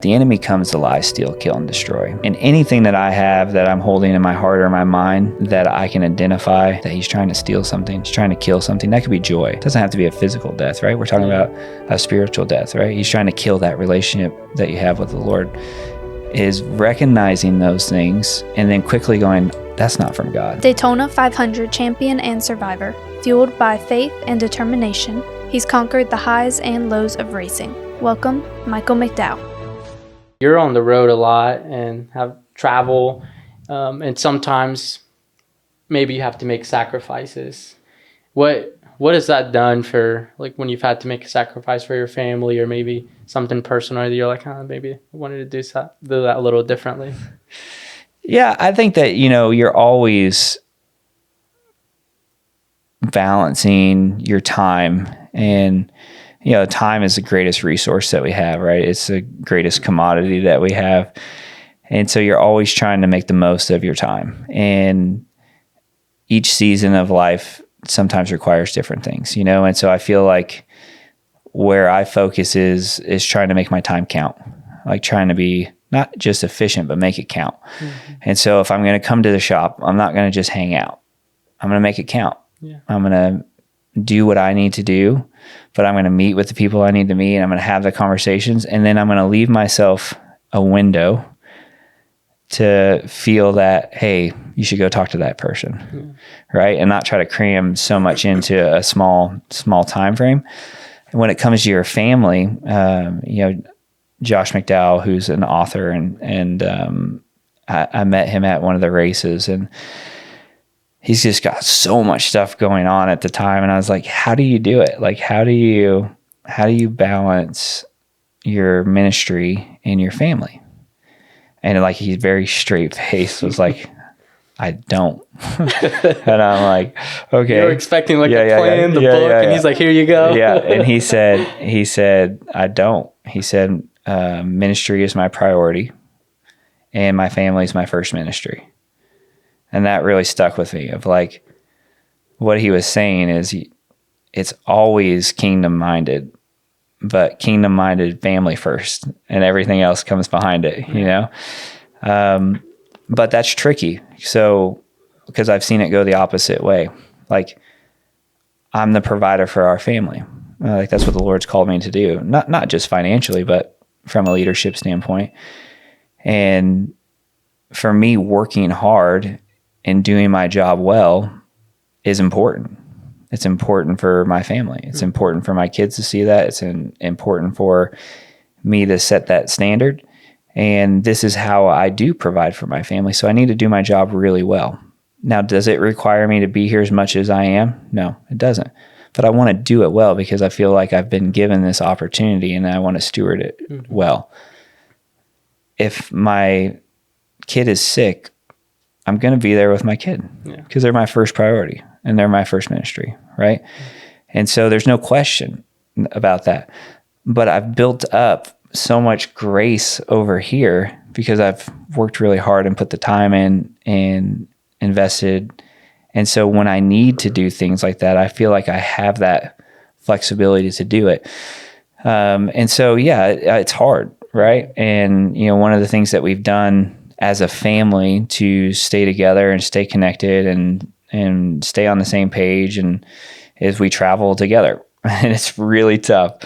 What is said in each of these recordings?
The enemy comes to lie, steal, kill, and destroy. And anything that I have that I'm holding in my heart or my mind that I can identify that he's trying to steal something, he's trying to kill something, that could be joy. It doesn't have to be a physical death, right? We're talking about a spiritual death, right? He's trying to kill that relationship that you have with the Lord. Is recognizing those things and then quickly going, that's not from God. Daytona 500 champion and survivor. Fueled by faith and determination, he's conquered the highs and lows of racing. Welcome, Michael McDowell. You're on the road a lot and have travel, and sometimes maybe you have to make sacrifices. What has that done for, like, when you've had to make a sacrifice for your family or maybe something personal that you're like, maybe I wanted to do that a little differently? Yeah, I think that, you're always balancing your time, and time is the greatest resource that we have, right? It's the greatest commodity that we have. And so you're always trying to make the most of your time. And each season of life sometimes requires different things, And so I feel like where I focus is trying to make my time count, like trying to be not just efficient, but make it count. Mm-hmm. And so if I'm going to come to the shop, I'm not going to just hang out. I'm going to make it count. Yeah. I'm going to do what I need to do, but I'm going to meet with the people I need to meet, and I'm going to have the conversations, and then I'm going to leave myself a window to feel that, hey, you should go talk to that person, right? And not try to cram so much into a small time frame. And when it comes to your family, Josh McDowell, who's an author, and I met him at one of the races, and he's just got so much stuff going on at the time. And I was like, how do you do it? Like, how do you balance your ministry and your family? And like, he's very straight faced, was like, I don't. And I'm like, okay. You're expecting a plan, the book, and he's like, here you go. Yeah. And he said, I don't. He said, ministry is my priority and my family is my first ministry. And that really stuck with me, of like, what he was saying is it's always kingdom minded, but kingdom minded family first, and everything else comes behind it, But that's tricky. So, because I've seen it go the opposite way. Like, I'm the provider for our family. Like, that's what the Lord's called me to do. Not just financially, but from a leadership standpoint. And for me, working hard and doing my job well is important. It's important for my family. It's important for my kids to see that. It's important for me to set that standard. And this is how I do provide for my family. So I need to do my job really well. Now, does it require me to be here as much as I am? No, it doesn't. But I want to do it well because I feel like I've been given this opportunity and I want to steward it well. If my kid is sick, I'm going to be there with my kid because they're my first priority and they're my first ministry, right? And so there's no question about that. But I've built up so much grace over here because I've worked really hard and put the time in and invested. And so when I need to do things like that, I feel like I have that flexibility to do it. And so, it's hard, right? And, one of the things that we've done as a family to stay together and stay connected and stay on the same page and is we travel together. And it's really tough.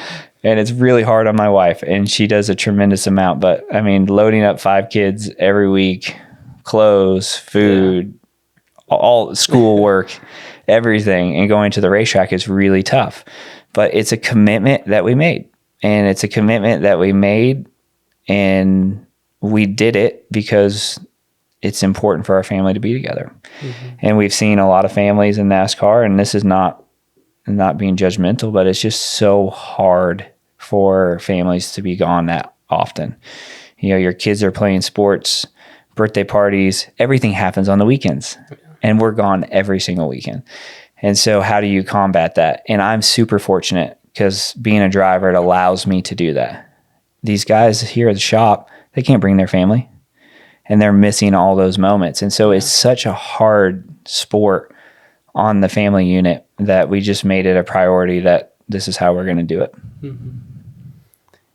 And it's really hard on my wife, and she does a tremendous amount. But I mean, loading up 5 kids every week, clothes, food, all schoolwork, everything, and going to the racetrack is really tough. But it's a commitment that we made, and we did it because it's important for our family to be together. Mm-hmm. And we've seen a lot of families in NASCAR, and this is not being judgmental, but it's just so hard for families to be gone that often. Your kids are playing sports, birthday parties, everything happens on the weekends, and we're gone every single weekend. And so how do you combat that? And I'm super fortunate because being a driver, it allows me to do that. These guys here at the shop, they can't bring their family, and they're missing all those moments. And so it's such a hard sport on the family unit that we just made it a priority that this is how we're going to do it. Mm-hmm.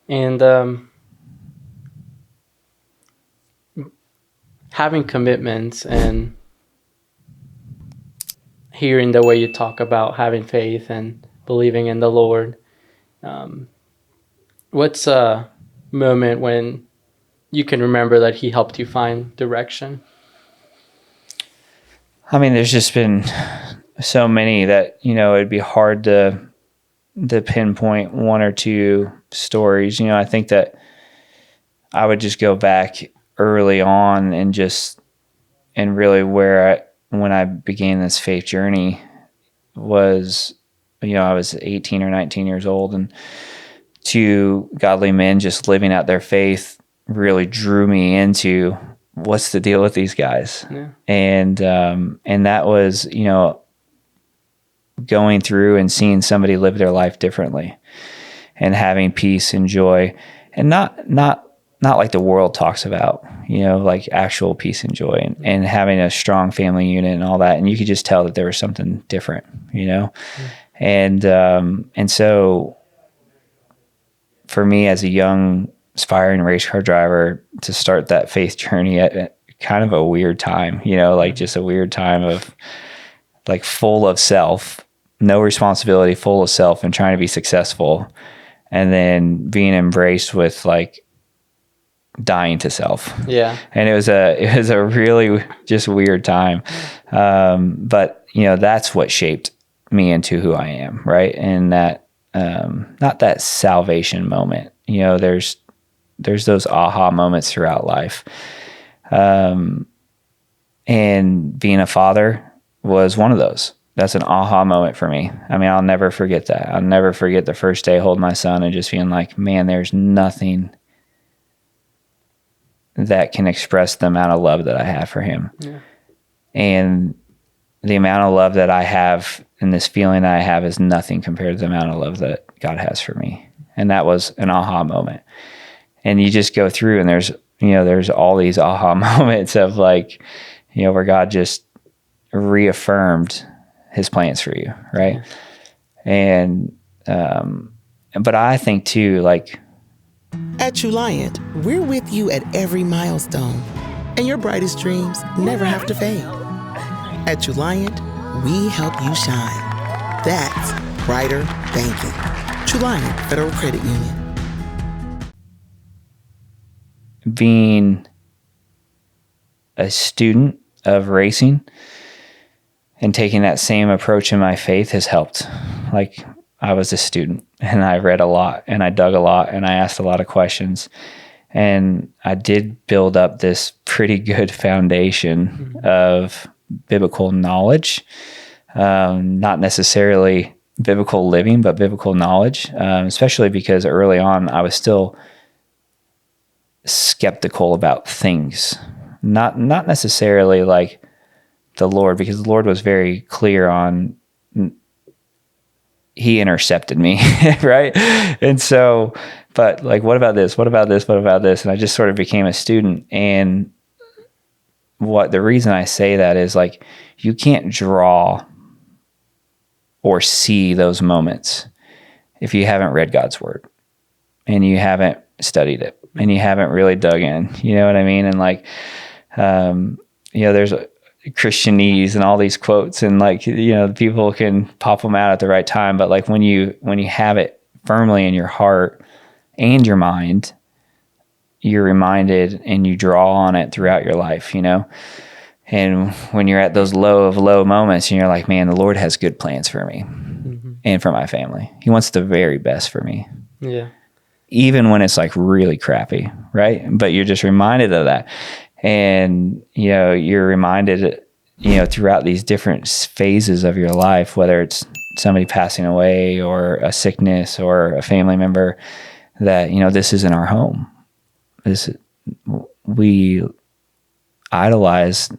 And having commitments and hearing the way you talk about having faith and believing in the Lord, what's a moment when you can remember that he helped you find direction? I mean, there's just been so many that, it'd be hard to pinpoint one or two stories. I think that I would just go back early on and really when I began this faith journey was, I was 18 or 19 years old, and two godly men just living out their faith really drew me into what's the deal with these guys. Yeah. And that was, going through and seeing somebody live their life differently and having peace and joy, and not like the world talks about, like actual peace and joy, and having a strong family unit and all that. And you could just tell that there was something different, and so for me as a young aspiring race car driver to start that faith journey at kind of a weird time, like just a weird time of like full of self, no responsibility, full of self, and trying to be successful, and then being embraced with like dying to self. Yeah. And it was a really just weird time. But that's what shaped me into who I am. Right. And that, not that salvation moment, there's those aha moments throughout life. And being a father was one of those. That's an aha moment for me. I mean, I'll never forget that. I'll never forget the first day holding my son and just being like, man, there's nothing that can express the amount of love that I have for him. Yeah. And the amount of love that I have and this feeling I have is nothing compared to the amount of love that God has for me. And that was an aha moment. And you just go through and there's all these aha moments of like, where God just reaffirmed his plans for you. Right. And, but I think too, like, at Juliant, we're with you at every milestone, and your brightest dreams never have to fade. At Juliant, we help you shine. That's brighter banking. Juliant Federal Credit Union. Being a student of racing and taking that same approach in my faith has helped. Like, I was a student and I read a lot and I dug a lot and I asked a lot of questions, and I did build up this pretty good foundation of biblical knowledge, not necessarily biblical living, but biblical knowledge, especially because early on I was still skeptical about things, not necessarily like the Lord, because the Lord was very clear on, he intercepted me, right? And so, but like, what about this? What about this? What about this? And I just sort of became a student. And the reason I say that is like, you can't draw or see those moments if you haven't read God's word and you haven't studied it and you haven't really dug in, you know what I mean? And like, there's Christianese and all these quotes, and like, people can pop them out at the right time. But like when you have it firmly in your heart and your mind, you're reminded and you draw on it throughout your life, and when you're at those low of low moments and you're like, man, the Lord has good plans for me and for my family. He wants the very best for me. Yeah. Even when it's like really crappy. Right. But you're just reminded of that. And, you're reminded, throughout these different phases of your life, whether it's somebody passing away or a sickness or a family member, that, this isn't our home. We idolize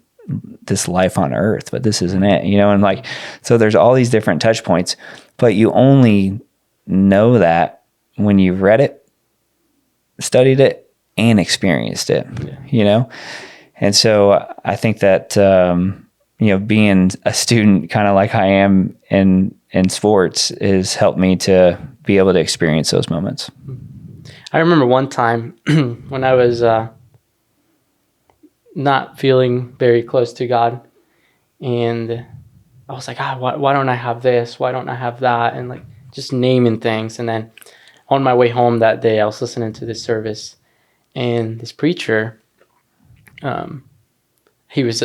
this life on earth, but this isn't it, and like, so there's all these different touch points, but you only know that when you've read it, studied it, and experienced it, And so I think that, being a student kind of like I am in sports has helped me to be able to experience those moments. I remember one time when I was not feeling very close to God. And I was like, why don't I have this? Why don't I have that? And like just naming things. And then on my way home that day, I was listening to this service, and this preacher, he was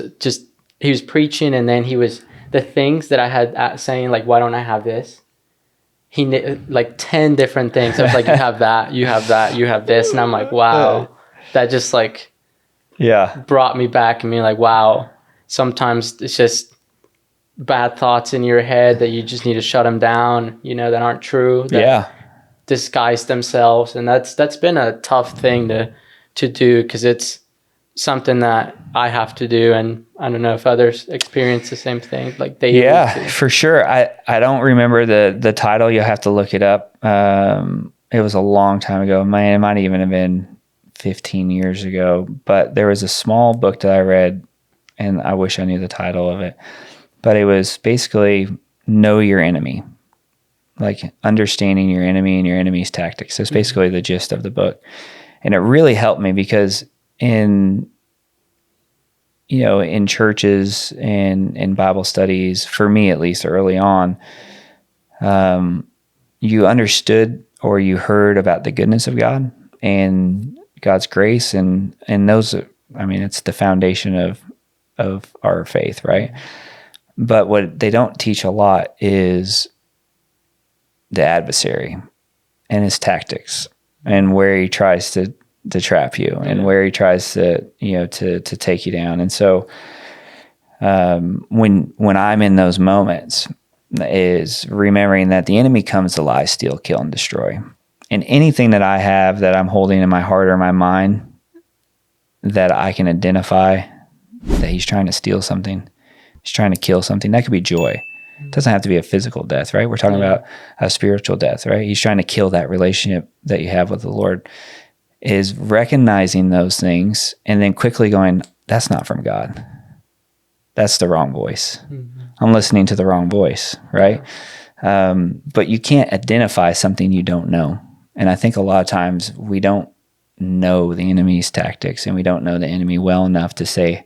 preaching, and then the things that I had saying, like, why don't I have this? Like 10 different things. I was like, you have that, you have that, you have this. And I'm like, wow, that just like, brought me back and me like, wow, sometimes it's just bad thoughts in your head that you just need to shut them down, that aren't true. That disguise themselves. And that's been a tough thing to do, because it's something that I have to do, and I don't know if others experience the same thing. Like for sure. I don't remember the title. You'll have to look it up. It was a long time ago. Man, it might even have been 15 years ago. But there was a small book that I read, and I wish I knew the title of it. But it was basically Know Your Enemy, like understanding your enemy and your enemy's tactics. That's basically the gist of the book, and it really helped me because in churches and in Bible studies, for me at least early on, you understood or you heard about the goodness of God and God's grace, and those, it's the foundation of our faith, right? But what they don't teach a lot is the adversary and his tactics and where he tries to trap you and where he tries to take you down. And so when I'm in those moments, is remembering that the enemy comes to lie, steal, kill, and destroy. And anything that I have that I'm holding in my heart or my mind that I can identify that he's trying to steal something, he's trying to kill something, that could be joy. It doesn't have to be a physical death, right? We're talking about a spiritual death, right? He's trying to kill that relationship that you have with the Lord. Is recognizing those things and then quickly going, that's not from God. That's the wrong voice. I'm listening to the wrong voice, right? But you can't identify something you don't know. And I think a lot of times we don't know the enemy's tactics, and we don't know the enemy well enough to say,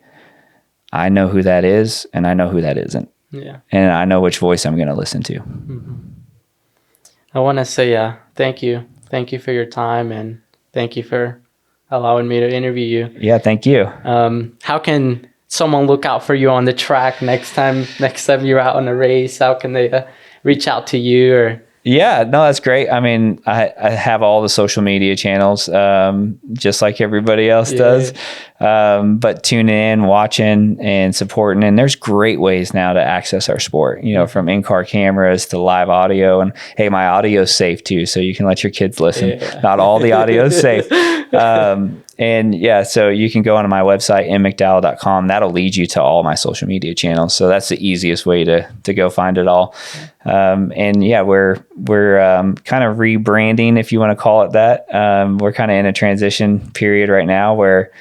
I know who that is and I know who that isn't. Yeah. And I know which voice I'm going to listen to. I want to say thank you. Thank you for your time, and thank you for allowing me to interview you. Yeah, thank you. How can someone look out for you on the track next time you're out on a race? How can they reach out to you? Or Yeah, no, that's great. I have all the social media channels, just like everybody else does. But tune in, watching, and supporting. And there's great ways now to access our sport, from in-car cameras to live audio. And hey, my audio's safe too, so you can let your kids listen. Not all the audio's safe. So you can go onto my website, mcdowell.com. That'll lead you to all my social media channels. So that's the easiest way to go find it all. We're kind of rebranding, if you want to call it that. We're kind of in a transition period right now where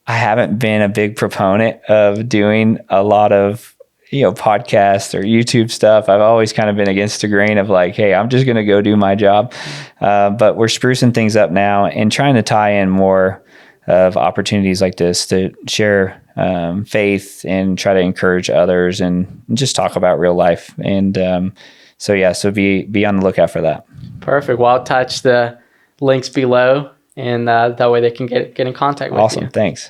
I haven't been a big proponent of doing a lot of, podcasts or YouTube stuff. I've always kind of been against the grain of like, hey, I'm just going to go do my job. But we're sprucing things up now and trying to tie in more of opportunities like this to share faith and try to encourage others and just talk about real life. And so be on the lookout for that. Perfect. Well, I'll touch the links below, and that way they can get in contact with you. Awesome. Thanks.